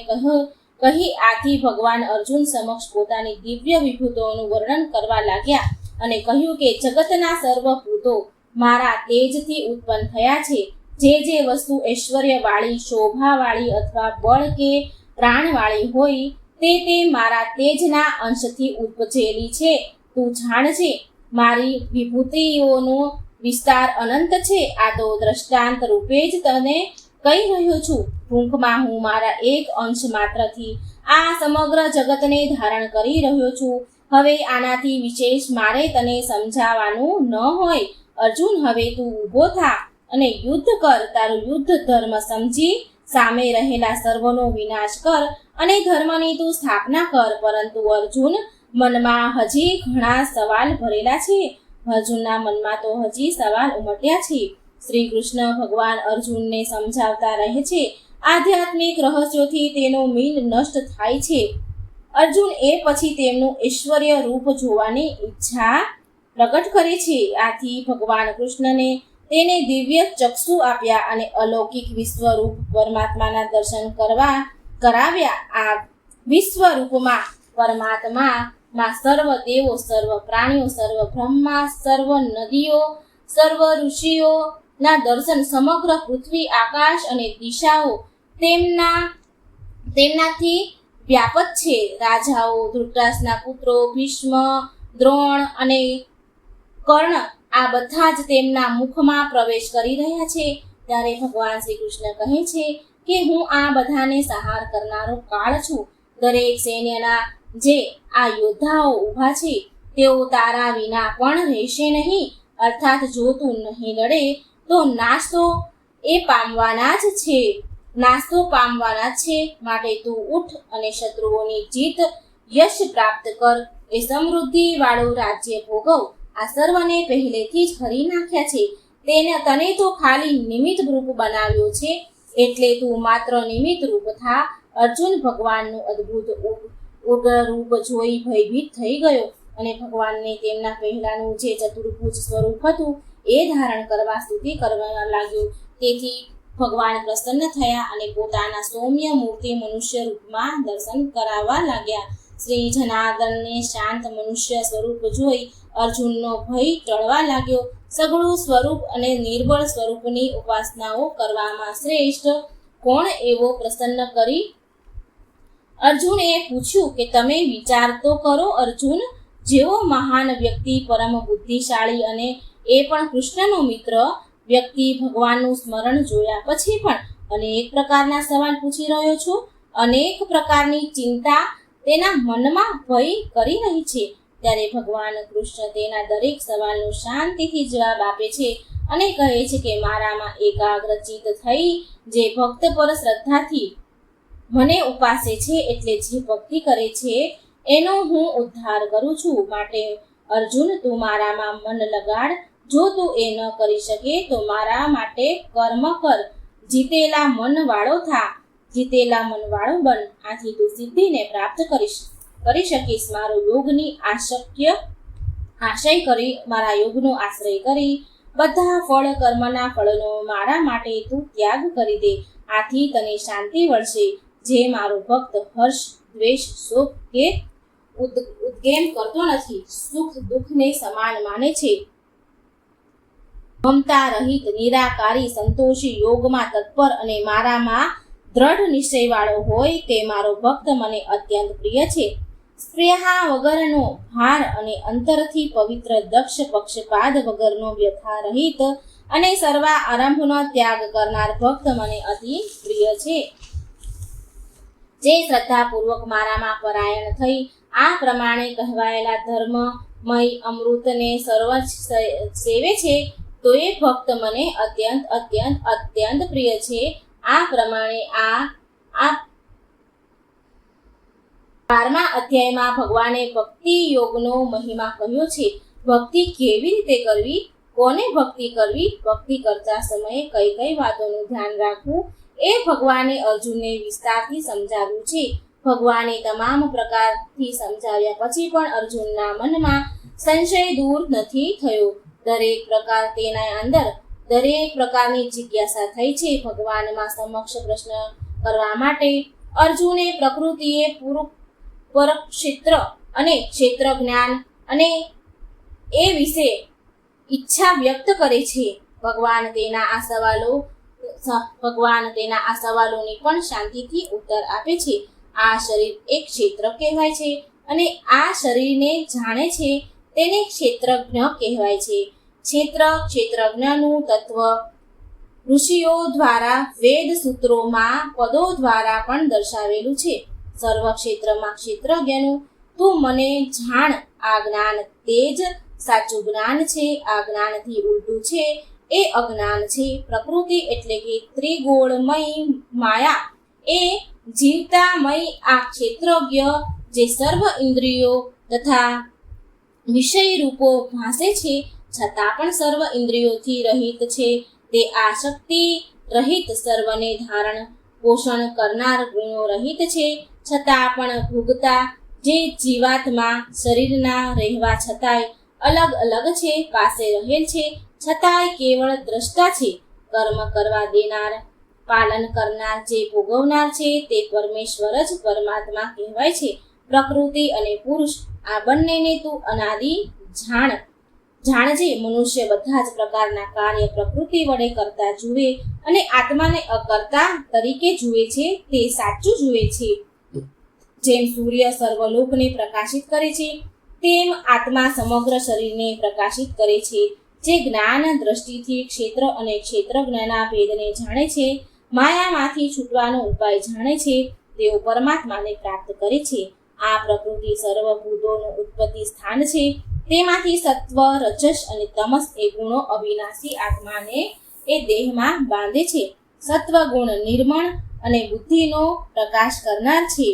કહી. આથી ભગવાન અર્જુન સમક્ષ પોતાની દિવ્ય વિભૂતિઓનું વર્ણન કરવા લાગ્યા અને કહ્યું કે જગતના સર્વ ભૂતો મારા તેજથી ઉત્પન્ન થયા છે. જે વસ્તુ ઐશ્વર્યવાળી, શોભાવાળી અથવા બળ કે પ્રાણવાળી હોય તે મારા તેજના અંશથી ઉપજેલી છે. તું જાણજે, મારી વિભૂતિઓનો વિસ્તાર અનંત છે. આ તો દ્રષ્ટાંત રૂપે જ તને કહી રહ્યો છું. ટૂંકમાં હું મારા એક અંશ માત્રથી આ સમગ્ર જગતને ધારણ કરી રહ્યો છું. હવે આનાથી વિશેષ મારે તને સમજાવવાનું ન હોય. અર્જુન, હવે તું ઊભો થા અને યુદ્ધ કર. તારું યુદ્ધ ધર્મ સમજી સામે રહેલા સર્વનો વિનાશ કર અને ધર્મની તું સ્થાપના કર. પરંતુ અર્જુન, મનમાં હજી ઘણા સવાલ ભરેલા છે. અર્જુનના મનમાં તો હજી સવાલ ઉમટ્યા છે. શ્રી કૃષ્ણ ભગવાન અર્જુનને સમજાવતા રહે છે. આધ્યાત્મિક રહસ્યોથી તેનો મીન નષ્ટ થાય છે. અર્જુન એ પછી તેમનું ઐશ્વર્ય રૂપ જોવાની ઈચ્છા પ્રગટ કરે છે. આથી ભગવાન કૃષ્ણને તેને દિવ્ય ચક્ષુ આપ્યા અને અલૌકિક વિશ્વરૂપ પરમાત્માના દર્શન કરાવ્યા. આ વિશ્વરૂપમાં પરમાત્મામાં સર્વ દેવો, સર્વ પ્રાણીઓ, સર્વ બ્રહ્મા, સર્વ નદીઓ, સર્વ ઋષિઓના દર્શન, સમગ્ર પૃથ્વી, આકાશ અને દિશાઓ તેમનાથી વ્યાપક છે. રાજાઓ, ધૃતરાષ્ટ્રના પુત્રો, ભીષ્મ, દ્રોણ અને કર્ણ આ બધા જ તેમના મુખમાં પ્રવેશ કરી રહ્યા છે. ત્યારે ભગવાન શ્રી કૃષ્ણ કહે છે કે હું આ બધાને સંહાર કરનારો કાળ છું. દરેક સૈન્યના જે આ યોદ્ધાઓ ઊભા છે તેઓ તારા વિના પણ રહેશે નહીં. અર્થાત જો તું નહીં લડે તો નાશ તો પામવાના જ છે. માટે તું ઉઠ અને શત્રુઓની જીત યશ પ્રાપ્ત કર. એ સમૃદ્ધિ વાળું રાજ્ય ભોગવ. આ સર્વને પહેલેથી જ હરી નાખ્યા છે. તને તો ખાલી નિમિત્ત રૂપ બનાવ્યો છે, એટલે તું માત્ર નિમિત્ત રૂપ થા. અર્જુન ભગવાનનું અદ્ભુત ઉગ્ર રૂપ જોઈ ભયભીત થઈ ગયો અને ભગવાનને તેમના પહેલાનું જે ચતુર્ભુજ સ્વરૂપ હતું એ ધારણ કરવા સ્તુતિ કરવા લાગ્યો. તેથી ભગવાન પ્રસન્ન થયા અને પોતાના સૌમ્ય મૂર્તિ મનુષ્ય રૂપમાં દર્શન કરાવવા લાગ્યા. શ્રી જનાર્દનને શાંત મનુષ્ય સ્વરૂપ જોઈ અર્જુનનો ભય ટળવા લાગ્યો. સગળું સ્વરૂપ અને નિર્બળ સ્વરૂપની ઉપાસનાઓ કરવામાં શ્રેષ્ઠ કોણ એવો પ્રસન્ન કરી અર્જુને પૂછ્યું કે તમે વિચાર તો કરો. અર્જુન જેવો મહાન વ્યક્તિ, પરમ બુદ્ધિશાળી અને એ પણ કૃષ્ણનો મિત્ર વ્યક્તિ ભગવાનનું સ્મરણ જોયા પછી પણ અનેક પ્રકારના સવાલ પૂછી રહ્યો છો. અનેક પ્રકારની ચિંતા તેના મનમાં ભય કરી રહી છે. ત્યારે ભગવાન કૃષ્ણ તેના દરેક સવાલનો શાંતિથી જવાબ આપે છે અને કહે છે કે મારામાં એકાગ્રચિત થઈ જે ભક્ત પર શ્રદ્ધાથી મને ઉપાસે છે, એટલે જે ભક્તિ કરે છે એનો હું ઉદ્ધાર કરું છું. માટે અર્જુન, તું મારામાં મન લગાડ. જો તું એ ન કરી શકે તો મારા માટે કર્મ કર. જીતેલા મન વાળો થા, જીતેલા મન વાળો બન. આથી તું સિદ્ધિને પ્રાપ્ત કરી શકીશ. મારો યોગની આશય કરી, મારા યોગનો આશ્રય કરી બધા ફળ કર્મના ફળનો મારા માટે તું ત્યાગ કરી દે. આથી તને શાંતિ મળશે. જે મારો ભક્ત હર્ષ, દ્વેષ, શોક કે ઉદ્ગેમ કરતો નથી, સુખ દુઃખને સમાન માને છે, મમતા રહિત, નિરાકારી, સંતોષી, યોગમાં તત્પર અને મારામાં દ્રઢ નિશ્ચયવાળો હોય તે મારો ભક્ત મને અત્યંત પ્રિય છે. સ્પૃહા વગરનો, ભાર અને અંતરથી પવિત્ર, દક્ષ, પક્ષપાત વગરનો, વ્યથા રહિત અને સર્વ આરંભનો ત્યાગ કરનાર ભક્ત મને અતિ પ્રિય છે. જે શ્રદ્ધાપૂર્વક મારામાં પરાયણ થઈ આ પ્રમાણે કહેવાયેલા ધર્મમય અમૃતને સર્વ સેવે છે તો એ ભક્ત મને અત્યંત અત્યંત અત્યંત પ્રિય છે. આ પ્રમાણે આ 12મા અધ્યાયમાં ભગવાને ભક્તિ યોગનો મહિમા કહ્યો છે. ભક્તિ કેવી રીતે કરવી, કોને ભક્તિ કરવી, ભક્તિ કરતા સમયે કઈ કઈ વાતોનું ધ્યાન રાખવું એ ભગવાને અર્જુનને વિસ્તારથી સમજાવ્યું છે. ભગવાને તમામ પ્રકારથી સમજાવ્યા પછી પણ અર્જુનના મનમાં સંશય દૂર નથી થયો. દરેક પ્રકાર તેના અંદર દરેક પ્રકારની જિજ્ઞાસા થઈ છે. ભગવાનમાં સમક્ષ પ્રશ્ન કરવા માટે અર્જુને પ્રકૃતિએ પરક્ષેત્ર અને ક્ષેત્ર જ્ઞાન અને એ વિશે ઈચ્છા વ્યક્ત કરે છે. ભગવાન તેના આ સવાલોની પણ શાંતિથી ઉત્તર આપે છે. આ શરીર એક ક્ષેત્ર કહેવાય છે અને આ શરીરને જાણે છે તેને ક્ષેત્રજ્ઞ કહેવાય છે. ક્ષેત્રજ્ઞનું તત્વ ઋષિઓ દ્વારા વેદ સૂત્રોમાં પદો દ્વારા પણ દર્શાવેલું છે. સર્વ ક્ષેત્રમાં ક્ષેત્રજ્ઞનું તું મને જાણ. આ જ્ઞાન તે જ સાચું જ્ઞાન છે. આ જ્ઞાનથી ઉલટું છે એ અજ્ઞાન છે. પ્રકૃતિ એટલે કે ત્રિગુણમય માયા એ જીવતામય આ ક્ષેત્રજ્ઞ જે સર્વ ઇન્દ્રિયો તથા વિષય રૂપો ભાસે છે છતાં પણ સર્વ ઇન્દ્રિયોથી રહિત છે. તે આસક્તિ રહિત, સર્વને ધારણ પોષણ કરનાર, ગુણો રહિત છે છતાં પણ ભોગતા, જે જીવાત્મા શરીરના રહેવા છતાંય અલગ અલગ છે, પાસે રહેલ છે છતાંય કેવળ દ્રષ્ટા છે. કર્મ કરવા દેનાર, પાલન કરનાર, જે ભોગવનાર છે તે પરમેશ્વર જ પરમાત્મા કહેવાય છે. પ્રકૃતિ અને પુરુષ આ બંનેને તું અનાદિ જાણજે. મનુષ્ય બધા જ પ્રકારના કાર્ય પ્રકૃતિ વડે કરતા જુએ અને આત્માને અકર્તા તરીકે જુએ છે તે સાચું જુએ છે. જેમ સૂર્ય સર્વલોકને પ્રકાશિત કરે છે તેમ આત્મા સમગ્ર શરીરને પ્રકાશિત કરે છે. જે જ્ઞાન દ્રષ્ટિથી ક્ષેત્ર અને ક્ષેત્રજ્ઞના ભેદને જાણે છે, માયામાંથી છૂટવાનો ઉપાય જાણે છે, તેઓ પરમાત્માને પ્રાપ્ત કરે છે. આ પ્રકૃતિ સર્વભૂતોનું ઉત્પત્તિ સ્થાન છે. તેમાંથી સત્વ, રજસ અને તમસ એ ગુણો અવિનાશી આત્માને એ દેહમાં બાંધે છે. સત્વ ગુણ નિર્મળ અને બુદ્ધિનો પ્રકાશ કરનાર છે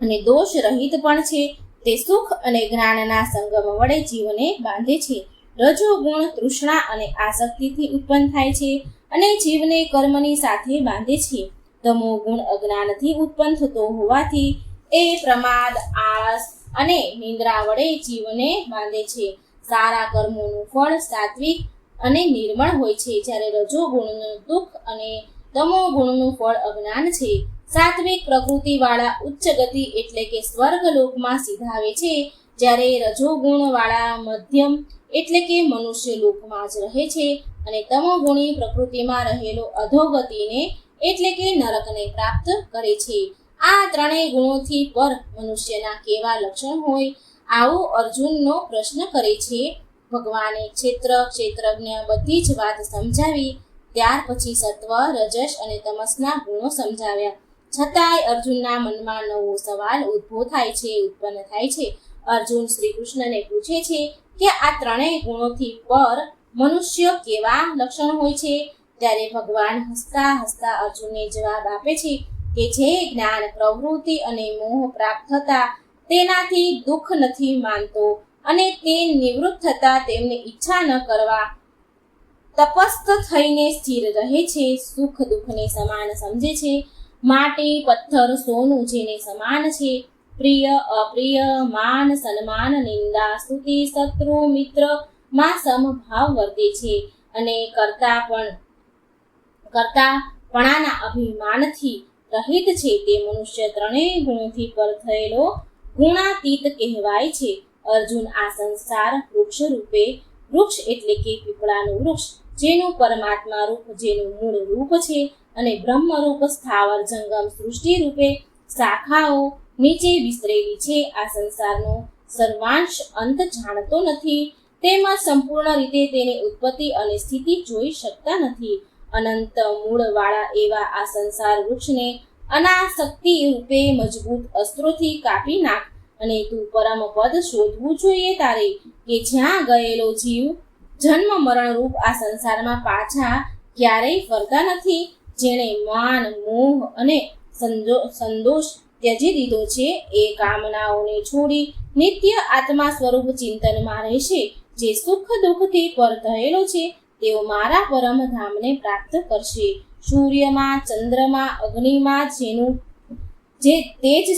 અને દોષ રહિત પણ છે. તે સુખ અને જ્ઞાનના સંગમ વડે જીવને બાંધે છે. રજો ગુણ તૃષ્ણા અને આસક્તિથી ઉત્પન્ન થાય છે અને જીવને કર્મની સાથે બાંધે છે. તમો ગુણ અજ્ઞાનથી ઉત્પન્ન થતો હોવાથી એ પ્રમાદ, આળસ અને નિંદ્રા વડે જીવને બાંધે છે. સારા કર્મોનું ફળ સાત્વિક અને નિર્મળ હોય છે, જ્યારે રજો ગુણનું દુઃખ અને તમો ગુણનું ફળ અજ્ઞાન છે. સાત્વિક પ્રકૃતિવાળા ઉચ્ચ ગતિ એટલે કે સ્વર્ગલોકમાં સીધાવે છે, જ્યારે રજોગુણવાળા મધ્યમ એટલે કે મનુષ્ય લોકમાં જ રહે છે અને તમોગુણી પ્રકૃતિમાં રહેલો અધોગતિને એટલે કે નરકને પ્રાપ્ત કરે છે. આ ત્રણેય ગુણોથી પર મનુષ્યના કેવા લક્ષણ હોય, આવો અર્જુનનો પ્રશ્ન કરે છે. ભગવાને ક્ષેત્રજ્ઞ બધી જ વાત સમજાવી. ત્યાર પછી સત્વ, રજસ અને તમસના ગુણો સમજાવ્યા. છતાંય અર્જુનના મનમાં નવો સવાલ ઉત્પન્ન થાય છે. અર્જુન શ્રી કૃષ્ણને પૂછે છે કે આ ત્રણેય ગુણોથી પર મનુષ્ય કેવા લક્ષણ હોય છે? ત્યારે ભગવાન હસતા હસતા અર્જુનને જવાબ આપે છે કે જે જ્ઞાન, પ્રવૃત્તિ અને મોહ પ્રાપ્ત થતા તેનાથી દુઃખ નથી માનતો અને તે નિવૃત્ત થતા તેમને ઈચ્છા ન કરવા તપસ્થ થઈને સ્થિર રહે છે. સુખ દુઃખને સમાન સમજે છે. માટી પથ્થર સોનું જેને સમાન છે. પ્રિય અપ્રિય માન સન્માન નિંદા સ્તુતિ શત્રુ મિત્ર માં સમભાવ વર્તે છે અને કરતાપણાના અભિમાનથી રહિત છે. તે મનુષ્ય ત્રણેય ગુણોથી પર થયેલો ગુણાતીત કહેવાય છે. અર્જુન, આ સંસાર વૃક્ષ રૂપે, વૃક્ષ એટલે કે પીપળાનું વૃક્ષ, જેનું પરમાત્મા રૂપ, જેનું મૂળ રૂપ છે અને બ્રહ્મરૂપ સ્થાવર જંગમ સૃષ્ટિ રૂપે શાખાઓ નીચે વિસ્તરેલી છે. આ સંસારનો સર્વાંશ અંત જાણતો નથી, તેમજ સંપૂર્ણ રીતે તેની ઉત્પત્તિ અને સ્થિતિ જોઈ શકતા નથી. અનંત મૂળવાળા એવા આ સંસાર વૃક્ષને અનાસક્તિ રૂપે મજબૂત અસ્ત્રોથી કાપી નાખ અને તું પરમ પદ શોધવું જોઈએ તારે, કે જ્યાં ગયેલો જીવ જન્મ મરણ રૂપ આ સંસારમાં પાછા ક્યારેય ફરતા નથી. જેણે માન મોહ અને સંતોષ ત્યજી દીધો છે એ કામનાઓને છોડી નિત્ય આત્મા સ્વરૂપ ચિંતનમાં રહેશે. જે સુખ દુઃખથી પર થયેલો છે તેઓ મારા પરમ ધામને પ્રાપ્ત કરશે. સૂર્યમાં, ચંદ્રમાં, અગ્નિમાં જેનું જે તેજ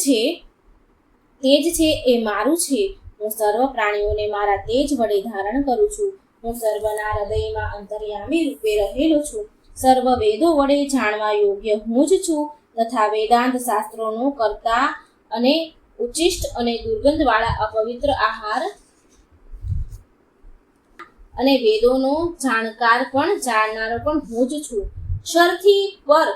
છે એ મારું છે. હું સર્વ પ્રાણીઓને મારા તેજ વડે ધારણ કરું છું. હું સર્વના હૃદયમાં અંતર્યામી રૂપે રહેલો છું. સર્વ વેદો વડે જાણવા યોગ્ય હું જ છું તથા વેદાંત શાસ્ત્રોનો કરતા અને ઉચ્ચિષ્ટ અને દુર્ગંધવાળા અપવિત્ર આહાર અને વેદોનો જાણનારો પણ હું જ છું. ક્ષરથી પર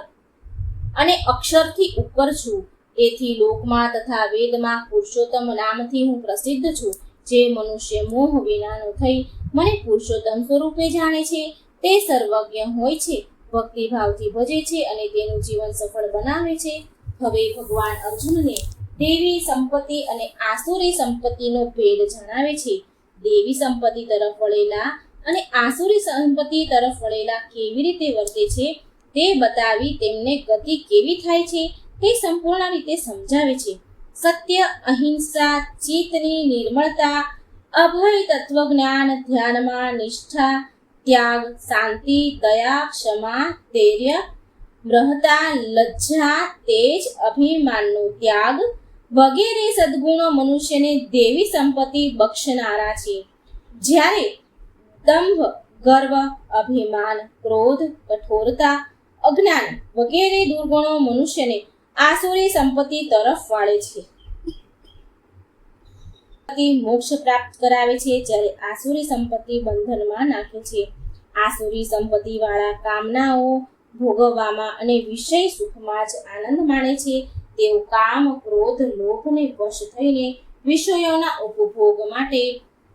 અને અક્ષરથી ઉપર છું. એથી લોકમાં તથા વેદમાં પુરુષોત્તમ નામથી હું પ્રસિદ્ધ છું. જે મનુષ્ય મોહ વિનાનો થઈ મને પુરુષોત્તમ સ્વરૂપે જાણે છે તે સર્વજ્ઞ હોય છે, ભક્તિભાવથી ભજે છે અને તેનું જીવન સફળ બનાવે છે. હવે ભગવાન અર્જુનને દેવી સંપત્તિ અને આસુરી સંપત્તિનો ભેદ જણાવે છે. દેવી સંપત્તિ તરફ વળેલા અને આસુરી સંપત્તિ તરફ વળેલા કેવી રીતે વર્તે છે તે બતાવી તેમને ગતિ કેવી થાય છે તે સંપૂર્ણ રીતે સમજાવે છે. સત્ય, અહિંસા, ચિત્તની નિર્મળતા, અભય, તત્વજ્ઞાન, ધ્યાનમાં નિષ્ઠા, ત્યાગ, શાંતિ, દયા, ક્ષમા, ધૈર્ય, બ્રહ્મતા, લજ્જા, તેજ, અભિમાનનો ત્યાગ વગેરે સદ્ગુણો મનુષ્યને દેવી સંપત્તિ બક્ષનારા છે. જ્યારે દંભ, ગર્વ, અભિમાન, ક્રોધ, કઠોરતા, અજ્ઞાન વગેરે દુર્ગુણો મનુષ્યને આસુરી સંપત્તિ તરફ વાળે છે. મોક્ષ પ્રાપ્ત કરાવે છે, જ્યારે આસુરી સંપત્તિ બંધનમાં નાખે છે. આસુરી સંપત્તિ વાળા કામનાઓ ભોગવવામાં અને વિષય સુખમાં જ આનંદ માણે છે. તેઓ કામ, ક્રોધ, લોભને વશ થઈને વિષયોના ઉપભોગ માટે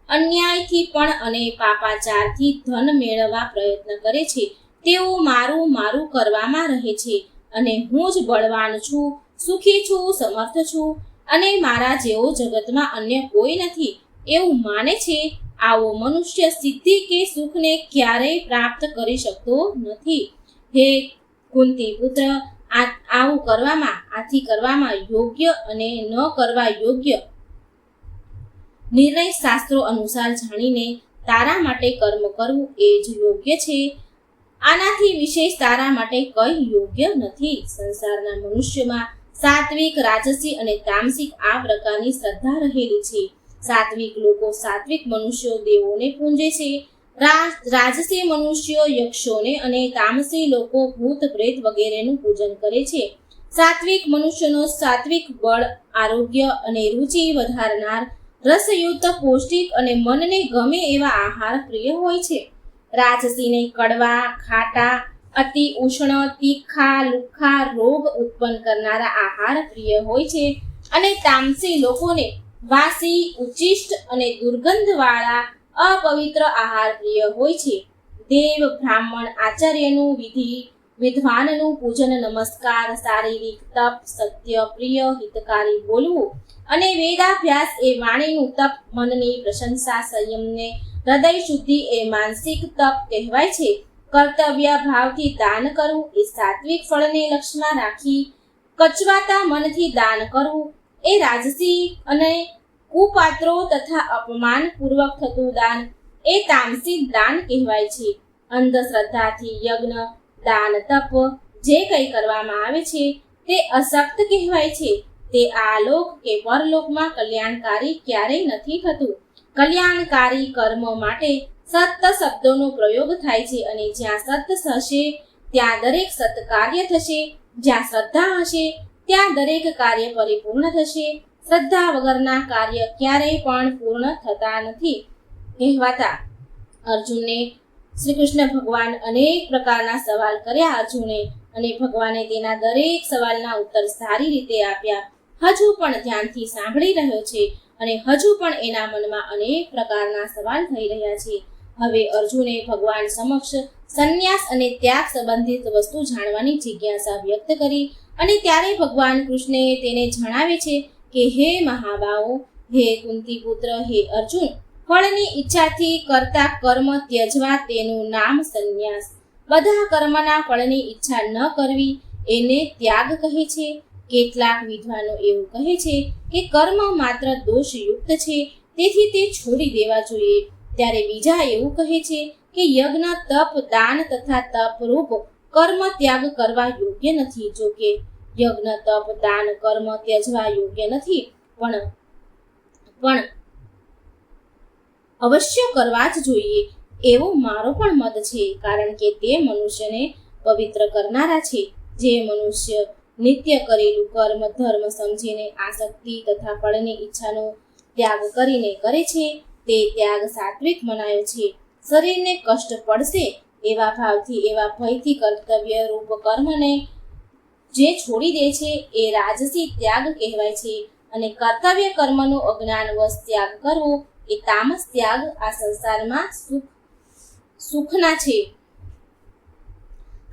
અન્યાયથી પણ અને પાપાચારથી ધન મેળવવા પ્રયત્ન કરે છે. તેઓ મારું મારું કરવામાં રહે છે અને હું જ બળવાન છું, સુખી છું, સમર્થ છું અને મારા જેવો જગતમાં અન્ય કોઈ નથી એવું માને છે. આવો મનુષ્ય સિદ્ધિ કે સુખને ક્યારેય પ્રાપ્ત કરી શકતો નથી. હે કુંતી પુત્ર, આથી કરવામાં યોગ્ય અને ન કરવા યોગ્ય નિર્ણય શાસ્ત્રો અનુસાર જાણીને તારા માટે કર્મ કરવું એ જ યોગ્ય છે. આનાથી વિશેષ તારા માટે કંઈ યોગ્ય નથી. સંસારના મનુષ્યમાં સાત્વિક, રાજસી અને તામસિક આ પ્રકારની શ્રદ્ધા રહેલી છે. સાત્વિક લોકો સાત્વિક મનુષ્યો દેવોને પૂજે છે. રાજસી મનુષ્યો યક્ષોને અને તામસી લોકો ભૂત પ્રેત વગેરેનું પૂજન કરે છે. સાત્વિક મનુષ્યનો સાત્વિક બળ, આરોગ્ય અને રુચિ વધારનાર રસયુક્ત, પૌષ્ટિક અને મનને ગમે એવા આહાર પ્રિય હોય છે. રાજસીને કડવા, ખાટા, અતિ ઉષ્ણ, તીખા, લુખ્ખા, રોગ ઉત્પન્ન કરનારા આહાર પ્રિય હોય છે અને તામસી લોકોને વાસી, ઉચ્ચિષ્ટ અને દુર્ગંધવાળા અપવિત્ર આહાર પ્રિય હોય છે. દેવ, બ્રાહ્મણ, આચાર્યનું, વિદ્વાનનું પૂજન, નમસ્કાર, શારીરિક તપ, સત્ય, પ્રિય, હિતકારી બોલવું અને વેદાભ્યાસ એ વાણીનું તપ, મનની પ્રશંસા, સંયમને હૃદય શુદ્ધિ એ માનસિક તપ કહેવાય છે. કર્તવ્ય ભાવથી દાન કરવું એ સાત્વિક ફળને લક્ષ્યમાં રાખી કચવાતા મનથી દાન કરવું એ રાજસી અને કુપાત્રો તથા અપમાનપૂર્વક થતું દાન એ તામસી દાન કહેવાય છે. અંધશ્રદ્ધાથી યજ્ઞ, દાન, તપ જે કંઈ કરવામાં આવે છે તે અશક્ત કહેવાય છે. તે આલોક કે પરલોકમાં કલ્યાણકારી ક્યારેય નથી થતું. કલ્યાણકારી કર્મ માટે સત્ય શબ્દોનો પ્રયોગ થાય છે અને જ્યાં સત્ય હશે ત્યાં દરેક સત્કાર્ય થશે. જ્યાં શ્રદ્ધા હશે ત્યાં દરેક કાર્ય પરિપૂર્ણ થશે. શ્રદ્ધા વગરના કાર્ય ક્યારેય પણ પૂર્ણ થતા નથી કહેવાતા. અર્જુનને શ્રી કૃષ્ણ ભગવાન અનેક પ્રકારના સવાલ કર્યા અર્જુને, અને ભગવાને તેના દરેક સવાલના ઉત્તર સારી રીતે આપ્યા. હજુ પણ ધ્યાનથી સાંભળી રહ્યો છે અને હજુ પણ એના મનમાં અનેક પ્રકારના સવાલ થઈ રહ્યા છે. હવે અર્જુને ભગવાન સમક્ષ સંન્યાસ અને ત્યાગ સંબંધિત વસ્તુ જાણવાની જિજ્ઞાસા વ્યક્ત કરી, અને ત્યારે ભગવાન કૃષ્ણએ તેને જણાવે છે કે હે મહાબાહો, હે કુંતી પુત્ર, હે અર્જુન, ફળની ઈચ્છાથી કરતા કર્મ ત્યજવા તેનું નામ સંન્યાસ. બધા કર્મના ફળની ઈચ્છા ન કરવી એને ત્યાગ કહે છે. કેટલાક વિદ્વાનો એવું કહે છે કે કર્મ માત્ર દોષયુક્ત છે, તેથી તે છોડી દેવા જોઈએ. ત્યારે બીજા એવું કહે છે કે યજ્ઞ, તપ, દાન તથા તપરૂપ કર્મ ત્યાગ કરવા યોગ્ય નથી. જો કે યજ્ઞ, તપ, દાન, કર્મ ત્યજવા યોગ્ય નથી, પણ અવશ્ય કરવા જ જોઈએ એવો મારો પણ મત છે, કારણ કે તે મનુષ્યને પવિત્ર કરનારા છે. જે મનુષ્ય નિત્ય કરેલું કર્મ ધર્મ સમજીને આસક્તિ તથા ફળની ઈચ્છાનો ત્યાગ કરીને કરે છે તે ત્યાગ સાત્વિક મનાયો છે. શરીરને કષ્ટ પડશે એવા ભાવથી, એવા ભયથી કર્તવ્ય રૂપ કર્મને જે છોડી દે છે એ રાજસી ત્યાગ કહેવાય છે. અને કર્તવ્ય કર્મનો અજ્ઞાનવશ ત્યાગ કરવો એ તામસ ત્યાગ આ સંસારમાં સુખના છે.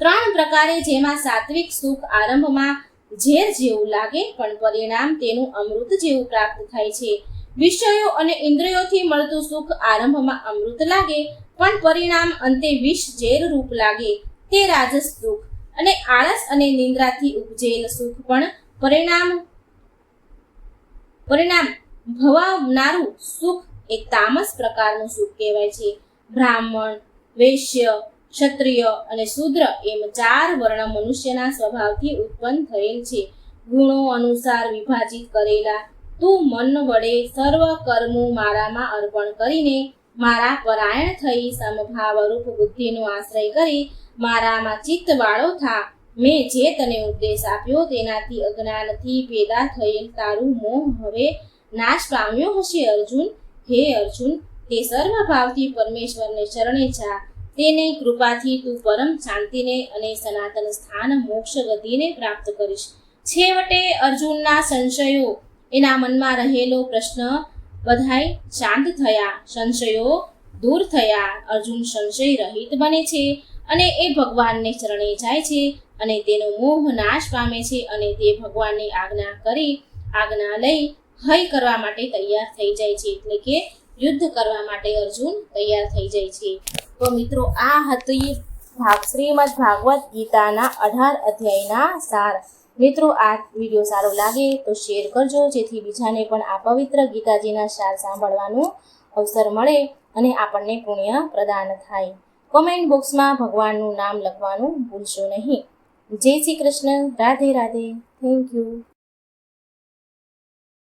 3 પ્રકારે, જેમાં સાત્વિક સુખ આરંભમાં ઝેર જેવું લાગે પણ પરિણામ તેનું અમૃત જેવું પ્રાપ્ત થાય છે. વિષયો અને ઇન્દ્રિયોથી મળતું સુખ આરંભમાં અમૃત લાગે પણ પરિણામ અંતે વિષ ઝેર રૂપ લાગે, તે રાજસ સુખ. અને આળસ અને નિંદ્રાથી ઉપજેલ સુખ પણ પરિણામ ભવાવનારું સુખ એ તામસ પ્રકારનું સુખ કહેવાય છે. બ્રાહ્મણ, વૈશ્ય, ક્ષત્રિય અને શૂદ્ર એમ 4 વર્ણ મનુષ્યના સ્વભાવથી ઉત્પન્ન થયેલ છે. ગુણો અનુસાર વિભાજિત કરેલા તું મન વડે સર્વ કર્મો મારામાં અર્પણ કરીને મારા પરાયણ થઈ સમભાવરૂપ બુદ્ધિનો આશ્રય કરી મારામાં ચિત્ત વાળો થા. મેં જે તને ઉપદેશ આપ્યો તેનાથી અજ્ઞાનથી પેદા થયેલ તારું મોહ હવે નાશ પામ્યો હશે. અર્જુન, હે અર્જુન, તે સર્વભાવથી પરમેશ્વરને શરણે જા. તેની કૃપાથી તું પરમ શાંતિને અને સનાતન સ્થાન મોક્ષ ગતિને પ્રાપ્ત કરીશ. છેવટે અર્જુનના સંશયો, એના મનમાં રહેલો પ્રશ્ન બધાય શાંત થયા, સંશયો દૂર થયા. અર્જુન સંશય રહિત બને છે અને એ ભગવાનને શરણે જાય છે અને તેનો મોહ નાશ પામે છે અને તે ભગવાનની આજ્ઞા લઈ હય કરવા માટે તૈયાર થઈ જાય છે, એટલે કે યુદ્ધ કરવા માટે અર્જુન તૈયાર થઈ જાય છે. તો મિત્રો, આ હતી શ્રીમદ ભાગવત ગીતાના 18 અધ્યાયના સાર. મિત્રો, આ વિડીયો સારો લાગે તો શેર કરજો, જેથી બીજાને પણ આ પવિત્ર ગીતાજીના સાર સાંભળવાનું અવસર મળે અને આપણને પુણ્ય પ્રદાન થાય. કોમેન્ટ બોક્સમાં ભગવાનનું નામ લખવાનું ભૂલશો નહીં. જય શ્રી કૃષ્ણ. રાધે રાધે. Thank you.